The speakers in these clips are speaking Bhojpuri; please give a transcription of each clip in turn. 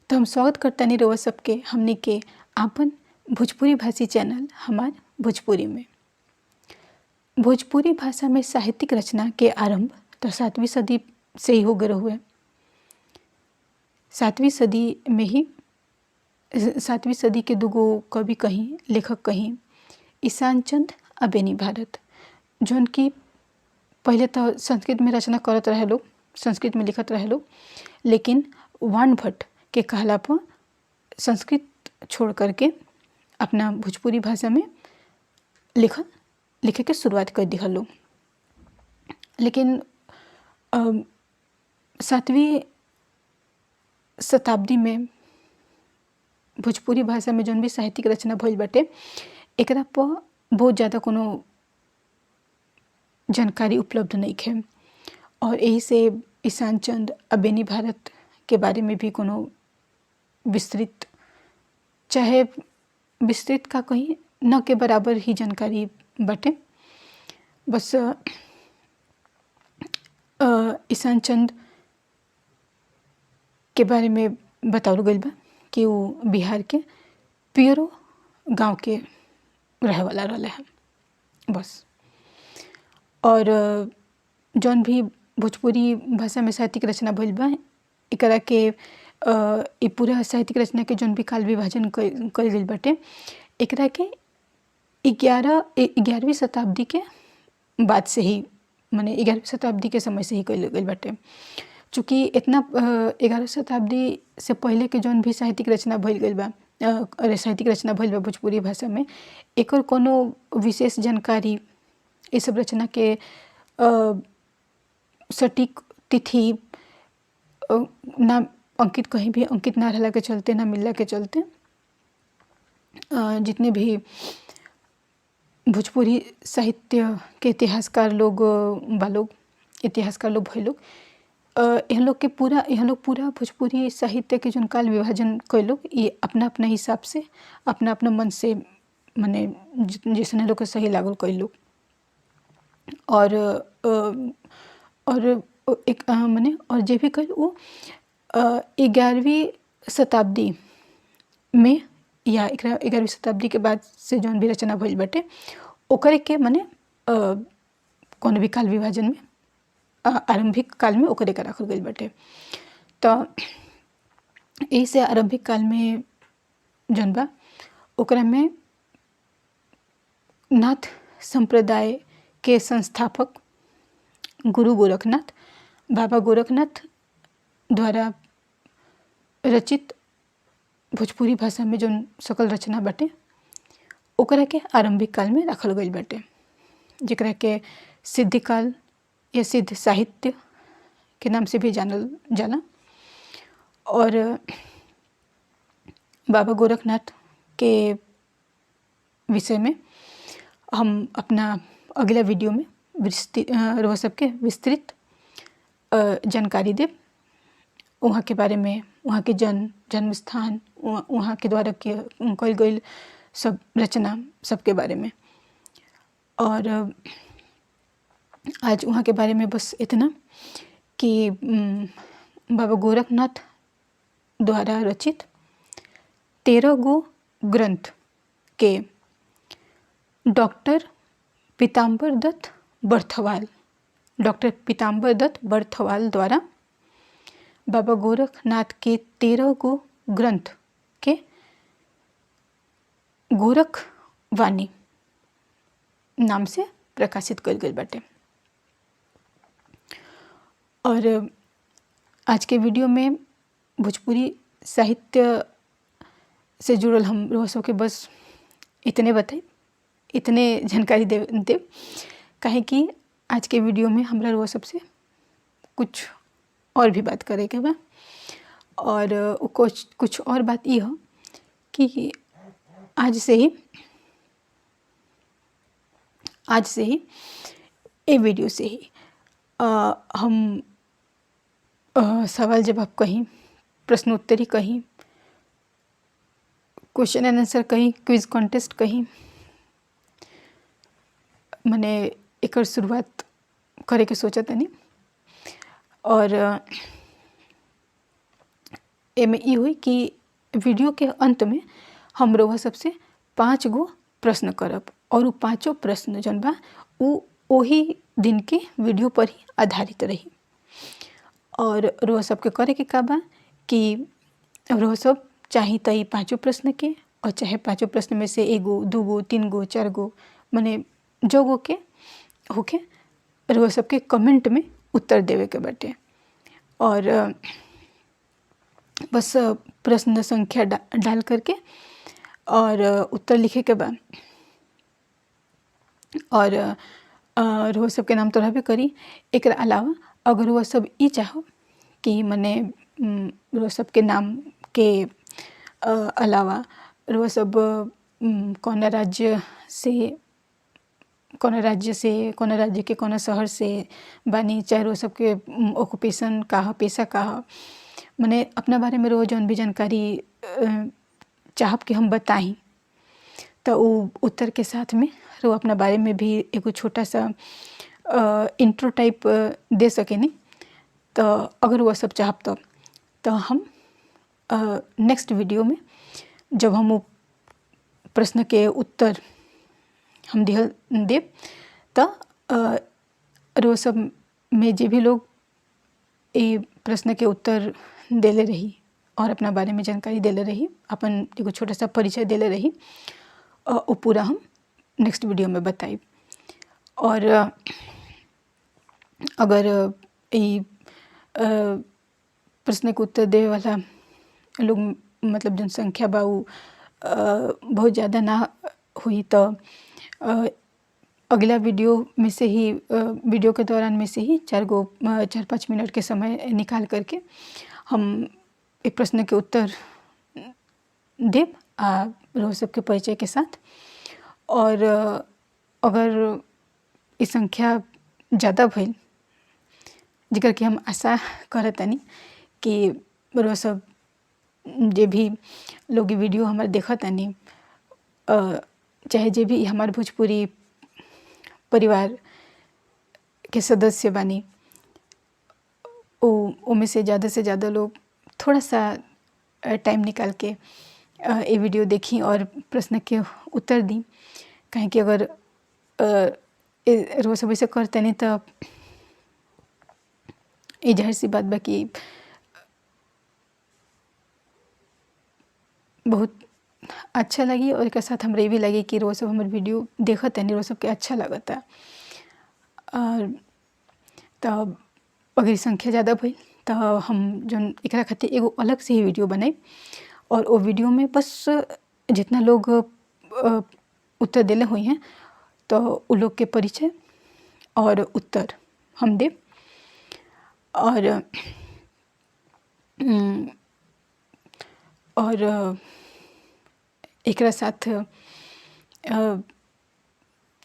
तो हम स्वागत करतानी रउआ सबके हमनी के आपन भोजपुरी भाषी चैनल हमार भोजपुरी में। भोजपुरी भाषा में साहित्यिक रचना के आरंभ तो 7वीं सदी से ही हो गए हुए। 7वीं सदी में ही 7वीं सदी के दुगो कवि कहीं लेखक कहीं ईशान चंद आ बेनी भारत, जौन की पहले तो संस्कृत में रचना करत रहे लोग, संस्कृत में लिखत रहे लोग, लेकिन वाण भट्ट के कहला पर संस्कृत छोड़ करके अपना भोजपुरी भाषा में लिखे के शुरुआत कर दिया लोग। लेकिन 7वीं शताब्दी में भोजपुरी भाषा में जौन भी साहित्यिक रचना भइल बाटे एकरा पर बहुत ज़्यादा कोनो जानकारी उपलब्ध नहीं है, और यही से ईशान चंद आ बेनी भारत के बारे में भी कोनो विस्तृत, चाहे विस्तृत का कहीं न के बराबर ही जानकारी बाटे। बस ईशान चंद के बारे में बतावल गइल बा कि वो बिहार के पियरो गांव के रहे वाला रहले हैं बस। और जौन भी भोजपुरी भाषा में साहित्यिक रचना भइल बा एकरा के ई पूरा साहित्यिक रचना के जौन भी काल विभाजन कइल गइल बाटे एकरा के 11वीं शताब्दी के बाद से ही, माने 11वीं शताब्दी के समय से ही कइल गइल बाटे। चूँकि इतना 11वीं शताब्दी से पहले के जौन भी साहित्यिक रचना भइल गइल बा साहित्यिक रचना भइल बा भोजपुरी भाषा में, एकर कोनो विशेष जानकारी ये सब रचना के सटीक तिथि ना अंकित कहीं भी अंकित ना रहला के चलते, ना मिलला के चलते जितने भी भोजपुरी साहित्य के इतिहासकार लोग भइल लोग, यह लोग पूरा भोजपुरी साहित्य के जौन काल विभाजन कइल लोग ये अपना अपना हिसाब से अपना अपना मन से, माने जैसे लोग के सही लागल कइल लोग। और एक माने और जे भी कइल वो 11वीं शताब्दी में या 11वीं शताब्दी के बाद से जौन भी रचना भइल बाटे ओकरे के माने कोनो भी काल विभाजन में आरंभिक काल में ओकरे के रखल गइल बाटे। तो यही से आरंभिक काल में जौन बा ओकरा में नाथ संप्रदाय के संस्थापक गुरु गोरखनाथ, बाबा गोरखनाथ द्वारा रचित भोजपुरी भाषा में जौन सकल रचना बाटे ओकरा के आरंभिक काल में रखल गइल बाटे, जेकरा के सिद्धि काल या सिद्ध साहित्य के नाम से भी जानल जाला। और बाबा गोरखनाथ के विषय में हम अपना अगला वीडियो में रउआ सबके विस्तृत जानकारी देब, वहाँ के बारे में, वहाँ के जन्म स्थान, वहाँ के द्वारा कइल गइल सब रचना सबके बारे में। और आज वहाँ के बारे में बस इतना कि बाबा गोरखनाथ द्वारा रचित 13 गो ग्रंथ के डॉक्टर पीताम्बर दत्त बर्थवाल द्वारा बाबा गोरखनाथ के 13 गो ग्रंथ के गोरखवाणी नाम से प्रकाशित कइल गइल बाटे। और आज के वीडियो में भोजपुरी साहित्य से जुड़ल हम रउआ सबके बस इतने बताई, इतने जानकारी दे काहे कि आज के वीडियो में हमरा रउआ सबसे कुछ और भी बात करे के बा। और कुछ और बात ये हो कि आज से ही ये वीडियो से ही हम सवाल जवाब कहीं, प्रश्नोत्तरी कहीं, क्वेश्चन एंड आंसर कहीं, क्विज कॉन्टेस्ट कहीं, माने एकर शुरुआत करे के सोचत तनी। और एमे ई हुई कि वीडियो के अंत में हम रउआ सबसे 5 गो प्रश्न करब और उ 5 प्रश्न जौन बा उ ओही दिन के वीडियो पर ही आधारित रही। और रउआ सबके करे के का बा कि रउआ सब चाही त ई 5 प्रश्न के और चाहे 5 प्रश्न में से 1 गो 2 गो 3 गो 4 गो मने जो गो के होखे रउआ सबके कमेंट में उत्तर देवे के बाटे। और बस प्रश्न संख्या डाल करके और उत्तर लिखे के बा। और रउआ सबके नाम तो रहबे करी। एकरा अलावा अगर रउआ सब ई चाहो कि मने रउआ सबके नाम के अलावा रउआ सब कौना राज्य के कौना शहर से बानी, चाहे रउआ सबके ऑक्यूपेशन का ह, पेशा का ह, मने अपना बारे में रउआ जौन भी जानकारी चाहब कि हम बताई त उ उत्तर के साथ में रउआ अपना बारे में भी एगो छोटा सा इंट्रो टाइप दे सकेनी। तो अगर रउआ सब चाहब तो हम नेक्स्ट वीडियो में जब हम उ प्रश्न के उत्तर हम देब त रउआ सब में जे भी लोग ए प्रश्न के उत्तर देले रही और अपना बारे में जानकारी देले रही, अपन एगो छोटा सा परिचय देले रही, उ पूरा हम नेक्स्ट वीडियो में बताइब। और अगर ई प्रश्न के उत्तर देवे वाला लोग मतलब जनसंख्या बा उ बहुत ज़्यादा ना हुई तो अगला वीडियो में से ही वीडियो के दौरान में से ही 4-5 मिनट के समय निकाल करके हम एक प्रश्न के उत्तर देब रउआ सबके परिचय के साथ। और अगर ई संख्या ज़्यादा भइल जेकर कि हम आशा करतानी कि रउआ सब जे भी लोग ई वीडियो हमार देखतानी चाहे जे भी हमार भोजपुरी परिवार के सदस्य बानी उनमें से ज़्यादा लोग थोड़ा सा टाइम निकाल के ये वीडियो देखी और प्रश्न के उत्तर दी। काहे कि अगर रोज सब ऐसे करते नहीं तो ये जाहिर सी बात बा कि बहुत अच्छा लगी और एक साथ हमरा ये भी लगी कि रोज सब हमारे वीडियो देखत नहीं, रोज सबके अच्छा लगता। और तब अगर संख्या ज़्यादा भई तो हम जो एकरा खातिर एगो अलग से ही वीडियो बनाई और वो वीडियो में बस जितना लोग उत्तर दिले हुई हैं तो उन लोग के परिचय और उत्तर हम देब। और एकरा साथ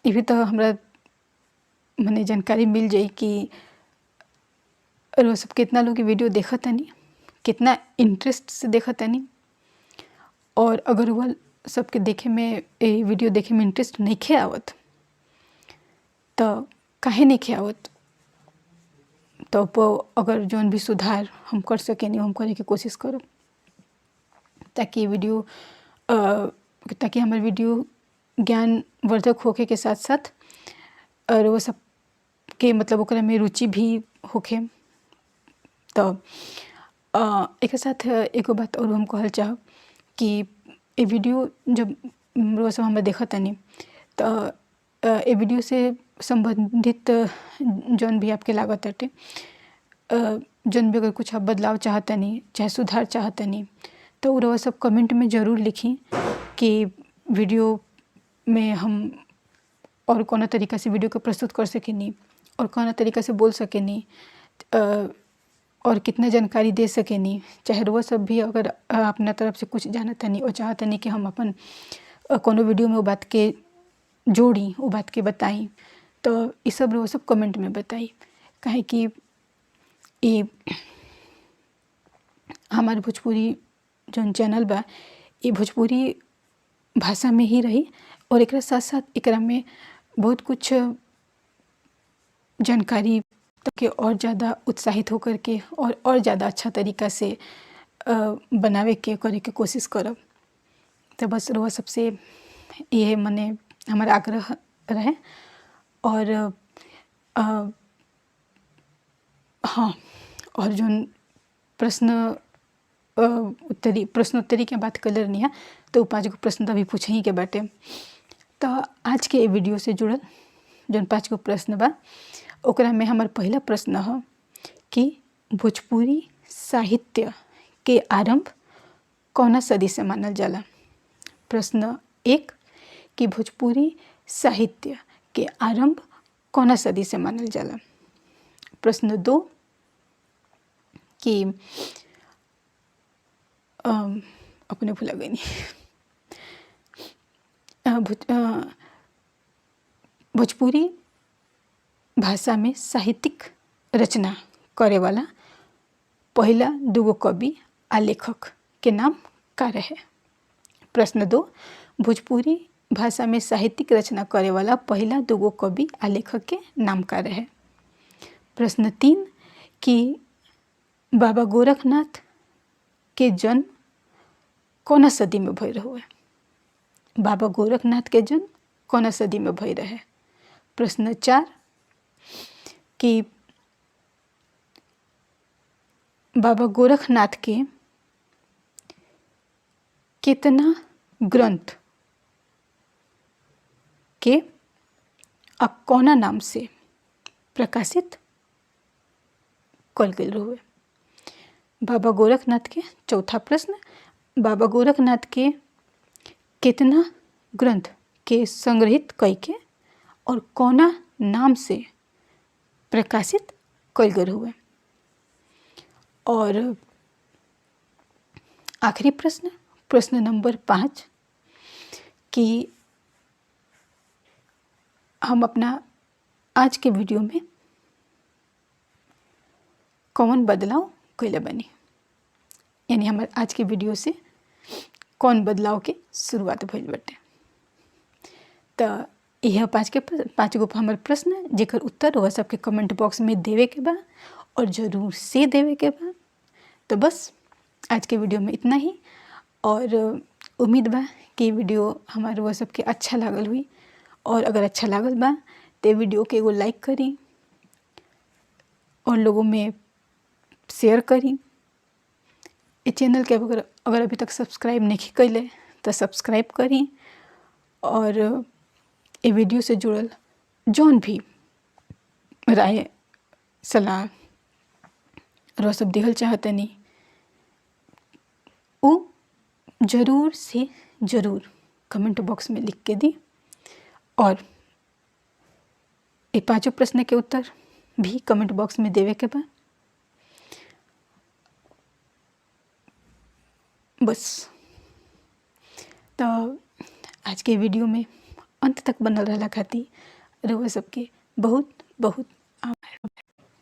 ये भी तो हमरा मने जानकारी मिल जाई कि रोज सब कितना लोग वीडियो देखत नहीं, कितना इंटरेस्ट से देखत नहीं। और अगर वो सबके देखे में वीडियो देखे में इंटरेस्ट नहीं खे आवत तो काहे नहीं खे आवत, तो अगर जौन भी सुधार हम कर सके नहीं हम करे की कोशिश करो ताकि वीडियो ताकि हमारे वीडियो ज्ञानवर्धक होके के साथ साथ और वो सब के मतलब ओकरा में रुचि भी होके। तो एक साथ एगो बात और हम कहल चाहब कि ये वीडियो जब रोज सब हमें देखत नहीं तो ये वीडियो से संबंधित जौन भी आपके लागत हटे जौन भी अगर कुछ आप बदलाव चाहते नहीं चाहे सुधार चाहते नहीं तो वो सब कमेंट में ज़रूर लिखी कि वीडियो में हम और कौन तरीका से वीडियो को प्रस्तुत कर सकेनी और कौन तरीका से बोल सकेनी और कितना जानकारी दे सकेनी। चाहे वो सब भी अगर अपना तरफ से कुछ जानता नहीं और चाहते नहीं कि हम अपन कोनो वीडियो में वो बात के जोड़ी वो बात के बताई तो ये सब वो सब कमेंट में बताई। काहे कि ये हमारे भोजपुरी जो चैनल बा ये भोजपुरी भाषा में ही रही और एक साथ साथ एकरा में बहुत कुछ जानकारी के और ज़्यादा उत्साहित होकर के और ज़्यादा अच्छा तरीका से बनावे के करे के कोशिश करब। तो बस रउआ सबसे ये मने हमार आग्रह रहे। और हाँ, और जोन प्रश्नोत्तरी के बात कर रहनी है, तो 5 गो प्रश्न तो अभी पूछे ही के बाटे। तो आज के वीडियो से जुड़ल जोन 5 गो प्रश्न बा, ओकरा में हमार पहला प्रश्न है कि भोजपुरी साहित्य के आरंभ कौना सदी से मानल जाला। प्रश्न 1 कि भोजपुरी साहित्य के आरंभ कौना सदी से मानल जाला। प्रश्न 2 कि अपने भुला गई भोजपुरी भाषा में साहित्यिक रचना करे वाला पहला 2 गो कवि आ लेखक के नाम का रहे। प्रश्न 2 भोजपुरी भाषा में साहित्यिक रचना करे वाला पहला 2 गो कवि आ लेखक के नाम का रहे। प्रश्न 3 कि बाबा गोरखनाथ के जन्म कौना सदी में भई रहे। बाबा गोरखनाथ के जन्म कौना सदी में भई रहे। प्रश्न 4 कि बाबा गोरखनाथ के कितना ग्रंथ के आ कौना नाम से प्रकाशित कल गेल रहे। बाबा गोरखनाथ के चौथा प्रश्न बाबा गोरखनाथ के कितना ग्रंथ के संग्रहित कई के और कौना नाम से प्रकाशित कल गेल हुए। और आखिरी प्रश्न नंबर 5 कि हम अपना आज के वीडियो में कौन बदलाव कैले बनी, यानी हमारे आज के वीडियो से कौन बदलाव के शुरुआत भइल बाटे। तो यह 5 गो हमारे प्रश्न जेकर उत्तर वह सबके कमेंट बॉक्स में देवे के बा और ज़रूर से देवे के बा। तो बस आज के वीडियो में इतना ही, और उम्मीद बा कि वीडियो हमारे वह सबके अच्छा लागल हुई। और अगर अच्छा लागल बा तो वीडियो के एगो लाइक करी और लोगों में शेयर करी। इस चैनल के अगर अभी तक सब्सक्राइब नहीं कैले तो सब्सक्राइब करी। और ये वीडियो से जुड़ल जौन भी राय सलाह रो सब दिहल चाहतनी वो ज़रूर से ज़रूर कमेंट बॉक्स में लिख के दी। और ये 5 प्रश्न के उत्तर भी कमेंट बॉक्स में देवे के बा। बस तो आज के वीडियो में अंत तक बनल रहला खातिर रउआ सबके बहुत बहुत